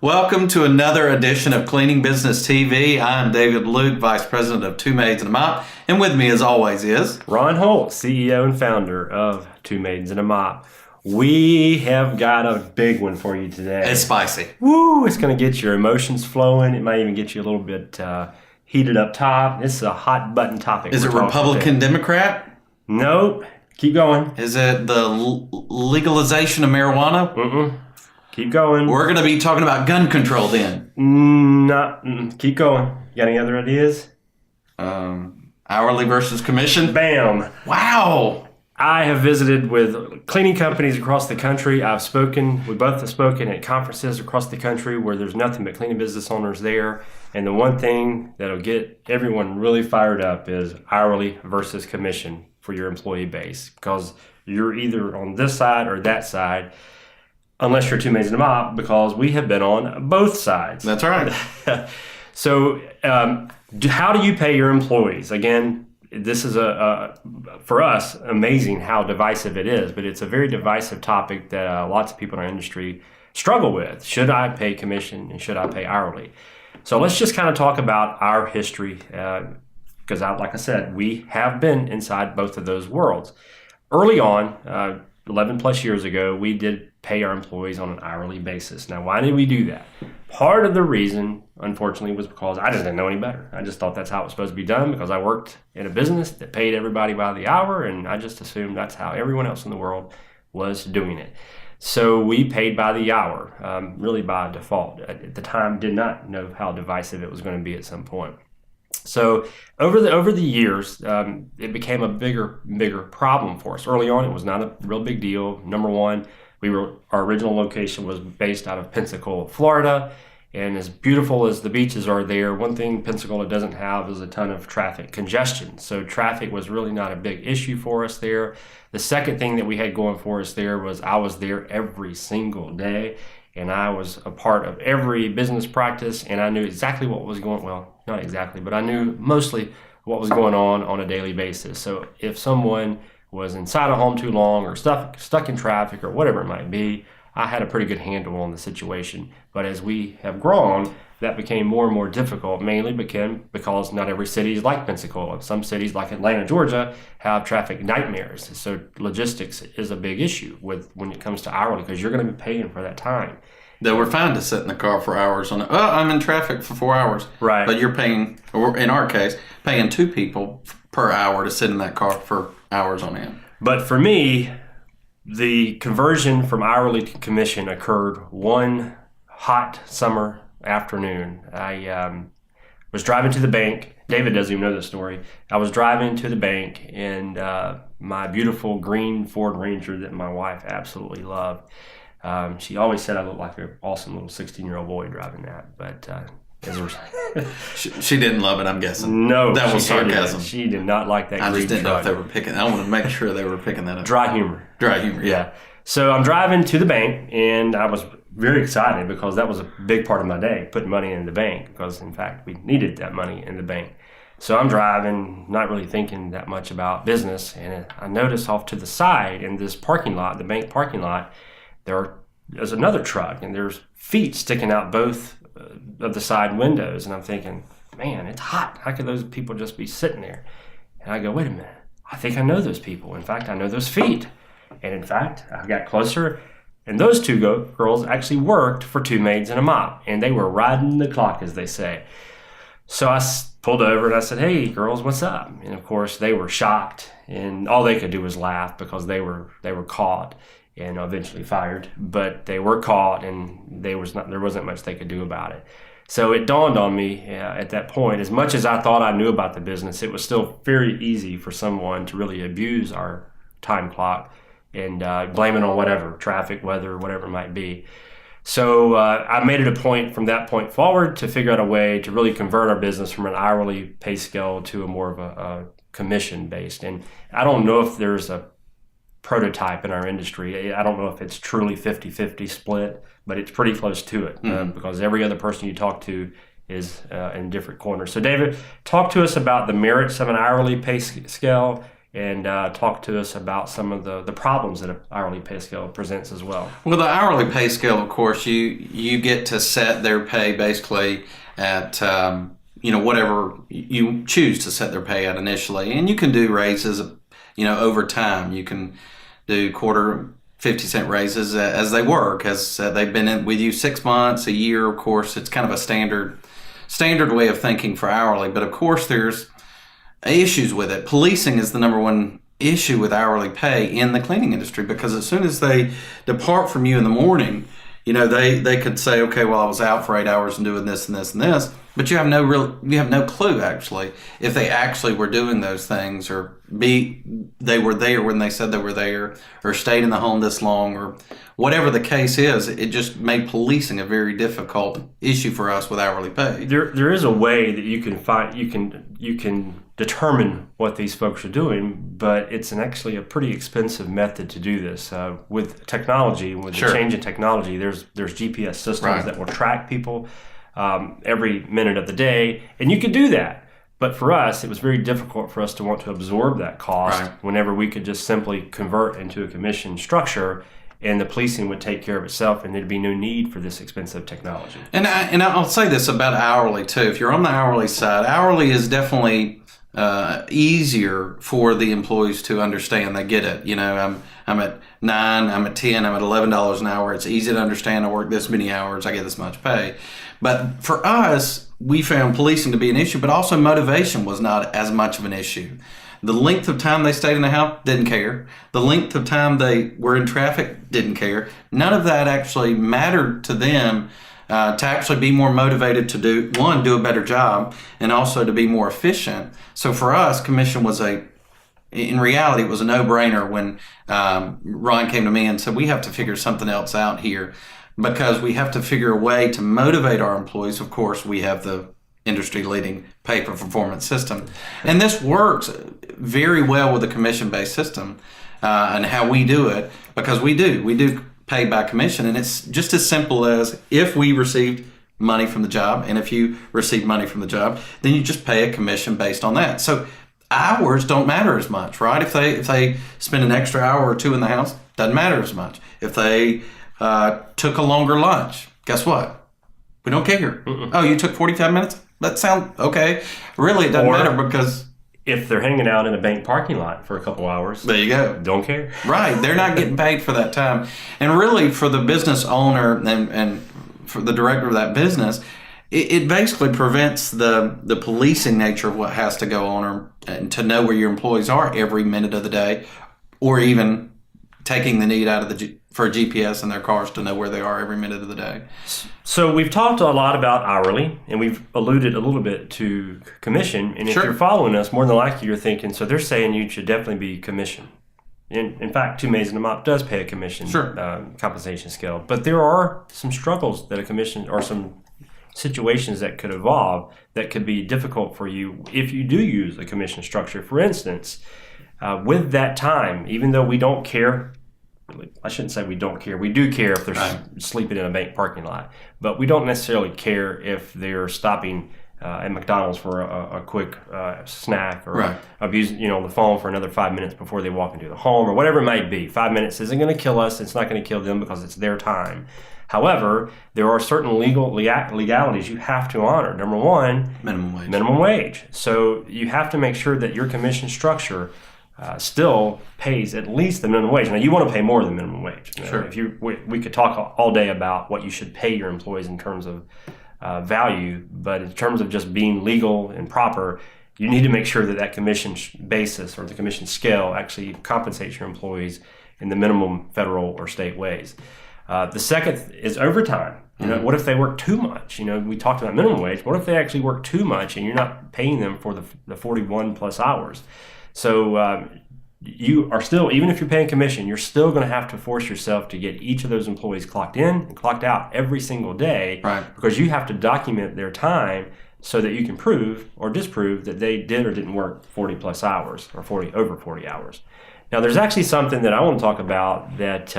Welcome to another edition of Cleaning Business TV. I'm David Luke, Vice President of Two Maids and a Mop, and with me as always is Ron Holt, CEO and founder of Two Maids and a Mop. We have got a big one for you today. It's spicy. Woo! It's going to get your emotions flowing. It might even get you a little bit heated up top. This is a hot button topic. Is it Republican, Democrat? Nope. Keep going. Is it the legalization of marijuana? Mm-mm. Keep going. We're going to be talking about gun control then. Keep going. You got any other ideas? Hourly versus commission? Bam. Wow. I have visited with cleaning companies across the country. We both have spoken at conferences across the country where there's nothing but cleaning business owners there. And the one thing that'll get everyone really fired up is hourly versus commission for your employee base, because you're either on this side or that side, unless you're Two Maids and a Mop, because we have been on both sides. That's right. So how do you pay your employees? Again, this is for us, amazing how divisive it is, but it's a very divisive topic that lots of people in our industry struggle with. Should I pay commission and should I pay hourly? So let's just kind of talk about our history, because like I said, we have been inside both of those worlds. Early on, 11 plus years ago, we did pay our employees on an hourly basis. Now, why did we do that? Part of the reason, unfortunately, was because I just didn't know any better. I just thought that's how it was supposed to be done because I worked in a business that paid everybody by the hour, and I just assumed that's how everyone else in the world was doing it. So we paid by the hour, really by default. At the time, did not know how divisive it was going to be at some point. So over the years, it became a bigger problem for us. Early on, it was not a real big deal. Number one, our original location was based out of Pensacola, Florida, and as beautiful as the beaches are there, one thing Pensacola doesn't have is a ton of traffic congestion. So traffic was really not a big issue for us there. The second thing that we had going for us there was I was there every single day, and I was a part of every business practice, and I knew exactly what was going, well, not exactly, but I knew mostly what was going on a daily basis. So if someone was inside a home too long or stuck in traffic or whatever it might be, I had a pretty good handle on the situation. But as we have grown, that became more and more difficult, mainly because not every city is like Pensacola. Some cities like Atlanta, Georgia, have traffic nightmares. So logistics is a big issue when it comes to hourly, because you're going to be paying for that time. That we're fine to sit in the car for hours on it. Oh, I'm in traffic for 4 hours. Right. But you're paying, or in our case, paying two people per hour to sit in that car for hours on end. But for me, the conversion from hourly to commission occurred one hot summer afternoon. I was driving to the bank. David doesn't even know this story. I was driving to the bank, and my beautiful green Ford Ranger that my wife absolutely loved. She always said I looked like an awesome little 16-year-old boy driving that, but she didn't love it, I'm guessing. No, that was sarcasm. She did not like that. I green just didn't truck. know if they were picking. I want to make sure they were picking that up. Dry humor. Yeah. So I'm driving to the bank, and I was very excited because that was a big part of my day, putting money in the bank, because in fact we needed that money in the bank. So I'm driving, not really thinking that much about business, and I notice off to the side in this parking lot, the bank parking lot, there's another truck, and there's feet sticking out both of the side windows, and I'm thinking, man, it's hot. How could those people just be sitting there? And I go, wait a minute, I think I know those people. In fact, I know those feet. And in fact, I got closer, and those two girls actually worked for Two Maids and a Mop, and they were riding the clock, as they say. So I pulled over and I said, hey, girls, what's up? And of course, they were shocked, and all they could do was laugh because they were caught and eventually fired. But they were caught, and there wasn't much they could do about it. So it dawned on me at that point, as much as I thought I knew about the business, it was still very easy for someone to really abuse our time clock and blame it on whatever, traffic, weather, whatever it might be. So I made it a point from that point forward to figure out a way to really convert our business from an hourly pay scale to a more of a commission-based. And I don't know if there's a prototype in our industry. I don't know if it's truly 50-50 split, but it's pretty close to it because every other person you talk to is in different corners. So David, talk to us about the merits of an hourly pay scale and talk to us about some of the problems that an hourly pay scale presents as well. Well, the hourly pay scale, of course, you get to set their pay basically at whatever you choose to set their pay at initially, and you can do raises over time. You can do quarter 50-cent raises as they work, as they've been with you 6 months, a year. Of course, it's kind of a standard way of thinking for hourly, but of course there's issues with it. Policing is the number one issue with hourly pay in the cleaning industry, because as soon as they depart from you in the morning, they could say, okay, well, I was out for 8 hours and doing this and this and this, but you have no clue actually if they actually were doing those things, or they were there when they said they were there, or stayed in the home this long, or whatever the case is. It just made policing a very difficult issue for us with hourly pay. There is a way that you can determine what these folks are doing, but it's actually a pretty expensive method to do this. With technology, with the change in technology, there's GPS systems that will track people every minute of the day, and you could do that. But for us, it was very difficult for us to want to absorb that cost whenever we could just simply convert into a commission structure, and the policing would take care of itself, and there'd be no need for this expensive technology. And I'll say this about hourly too. If you're on the hourly side, hourly is definitely easier for the employees to understand. They get it. I'm at 9, I'm at 10, I'm at $11 an hour. It's easy to understand. I work this many hours, I get this much pay. But for us, we found policing to be an issue, but also motivation was not as much of an issue. The length of time they stayed in the house, didn't care. The length of time they were in traffic, didn't care. None of that actually mattered to them to actually be more motivated to do a better job, and also to be more efficient. So for us, commission was in reality, it was a no-brainer when Ron came to me and said, we have to figure something else out here, because we have to figure a way to motivate our employees. Of course, we have the industry-leading pay for performance system, and this works very well with a commission-based system and how we do it, because we do pay by commission, and it's just as simple as if we received money from the job, and if you receive money from the job, then you just pay a commission based on that. So hours don't matter as much, right? If they spend an extra hour or two in the house, doesn't matter as much. If they took a longer lunch, guess what? We don't care. Oh, you took 45 minutes? That sounds okay. Really, it doesn't matter, because if they're hanging out in a bank parking lot for a couple hours, there you go. Don't care. Right. They're not getting paid for that time. And really, for the business owner and for the director of that business, it basically prevents the policing nature of what has to go on, and to know where your employees are every minute of the day, or even taking the need out of for a GPS in their cars to know where they are every minute of the day. So we've talked a lot about hourly, and we've alluded a little bit to commission. And if you're following us, more than likely you're thinking, so they're saying you should definitely be commission. In fact, Two Maids and a Mop does pay a commission compensation scale. But there are some struggles that a commission, or some situations that could evolve that could be difficult for you if you do use a commission structure. For instance, with that time, even though we don't care, I shouldn't say we don't care. We do care if they're sleeping in a bank parking lot, but we don't necessarily care if they're stopping at McDonald's for a quick snack, or abusing the phone for another 5 minutes before they walk into the home, or whatever it might be. 5 minutes isn't going to kill us. It's not going to kill them, because it's their time. However, there are certain legalities you have to honor. Number one, minimum wage. So you have to make sure that your commission structure still pays at least the minimum wage. Now, you want to pay more than minimum wage. If we could talk all day about what you should pay your employees in terms of value, but in terms of just being legal and proper, you need to make sure that commission basis, or the commission scale, actually compensates your employees in the minimum federal or state ways. The second is overtime. What if they work too much? We talked about minimum wage. What if they actually work too much and you're not paying them for the 41 plus hours? So you are still, even if you're paying commission, you're still going to have to force yourself to get each of those employees clocked in and clocked out every single day, because you have to document their time so that you can prove or disprove that they did or didn't work 40 plus hours, or over 40 hours. Now, there's actually something that I want to talk about that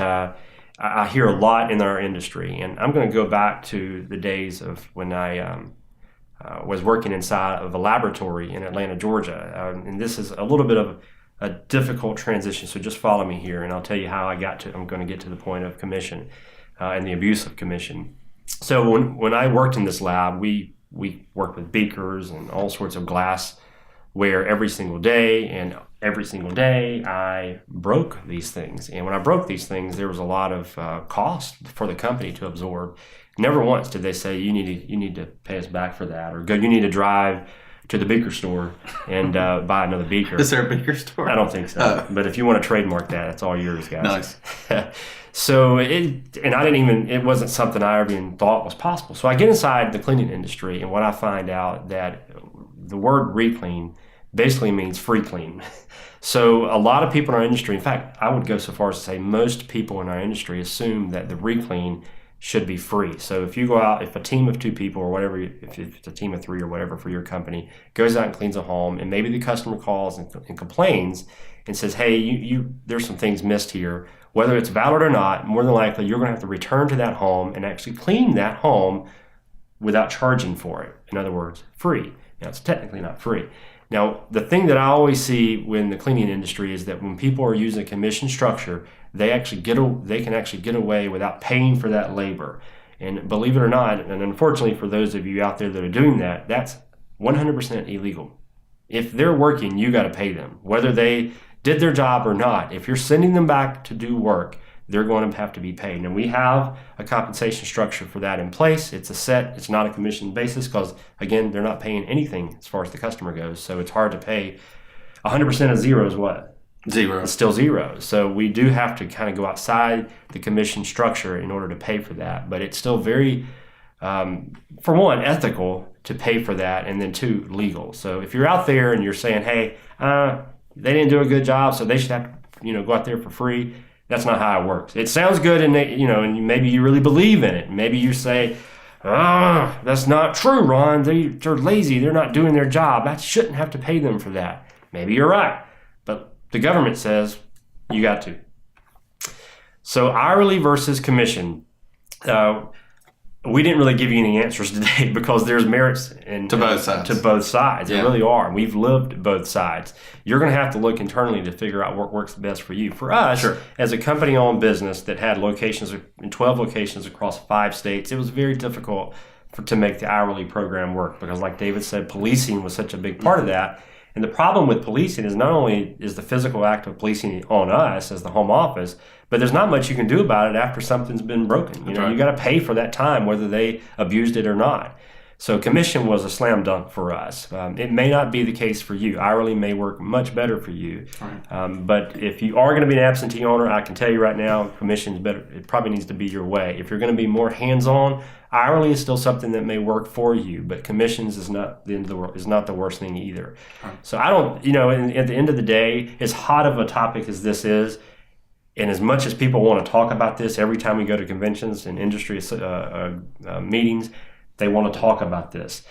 I hear a lot in our industry, and I'm going to go back to the days of when I was working inside of a laboratory in Atlanta, Georgia. And this is a little bit of a difficult transition. So just follow me here, and I'll tell you how I'm going to get to the point of commission and the abuse of commission. So when I worked in this lab, we worked with beakers and all sorts of glassware every single day, and every single day I broke these things. And when I broke these things, there was a lot of cost for the company to absorb. Never once did they say, you need to pay us back for that, or you need to drive to the beaker store and buy another beaker. Is there a beaker store? I don't think so. But if you want to trademark that, it's all yours, guys. Nice. So it wasn't something I ever even thought was possible. So I get inside the cleaning industry, and what I find out that the word reclean basically means free clean. So a lot of people in our industry, in fact, I would go so far as to say most people in our industry assume that the reclean should be free. So if you go out, if a team of 2 people or whatever, if it's a team of 3 or whatever for your company, goes out and cleans a home, and maybe the customer calls and complains and says, hey, you there's some things missed here, whether it's valid or not, more than likely you're going to have to return to that home and actually clean that home without charging for it. In other words, free. Now, it's technically not free. Now, the thing that I always see when the cleaning industry is that when people are using a commission structure, they can actually get away without paying for that labor. And believe it or not, and unfortunately for those of you out there that are doing that, that's 100% illegal. If they're working, you got to pay them, whether they did their job or not. If you're sending them back to do work, they're going to have to be paid. And we have a compensation structure for that in place. It's not a commission basis because, again, they're not paying anything as far as the customer goes. So it's hard to pay 100% of zero is what? Zero. It's still zero. So we do have to kind of go outside the commission structure in order to pay for that. But it's still very, for one, ethical to pay for that, and then 2, legal. So if you're out there and you're saying, hey, they didn't do a good job, so they should have to, go out there for free. That's not how it works. It sounds good, and and maybe you really believe in it. Maybe you say, that's not true, Ron. They're lazy. They're not doing their job. I shouldn't have to pay them for that. Maybe you're right, but the government says you got to. So hourly versus commission. We didn't really give you any answers today because there's merits to both sides. Yeah. There really are. We've lived both sides. You're going to have to look internally to figure out what works best for you. For us, Sure. As a company-owned business that had locations in 12 locations across 5 states, it was very difficult to make the hourly program work because, like David said, policing was such a big part of that. And the problem with policing is not only is the physical act of policing on us as the home office, but there's not much you can do about it after something's been broken. You Right. got to pay for that time, whether they abused it or not. So commission was a slam dunk for us. It may not be the case for you. Hourly may work much better for you. Right. But if you are going to be an absentee owner, I can tell you right now, commission's better. It probably needs to be your way. If you're going to be more hands-on, hourly is still something that may work for you, but commissions is not the end of the world. Is not the worst thing either. Right. So I don't. At the end of the day, as hot of a topic as this is, and as much as people want to talk about this every time we go to conventions and industry meetings, they want to talk about this.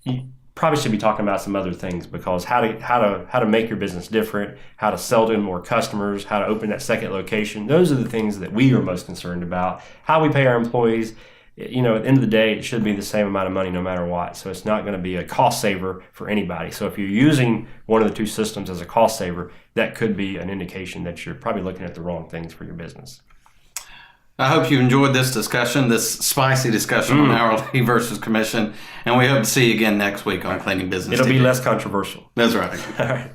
You probably should be talking about some other things because how to make your business different, how to sell to more customers, how to open that second location. Those are the things that we are most concerned about. How we pay our employees. At the end of the day, it should be the same amount of money no matter what. So it's not going to be a cost saver for anybody. So if you're using one of the 2 systems as a cost saver, that could be an indication that you're probably looking at the wrong things for your business. I hope you enjoyed this discussion, this spicy discussion on hourly versus commission, and we hope to see you again next week on Cleaning Business It'll TV. be less controversial. That's right. All right.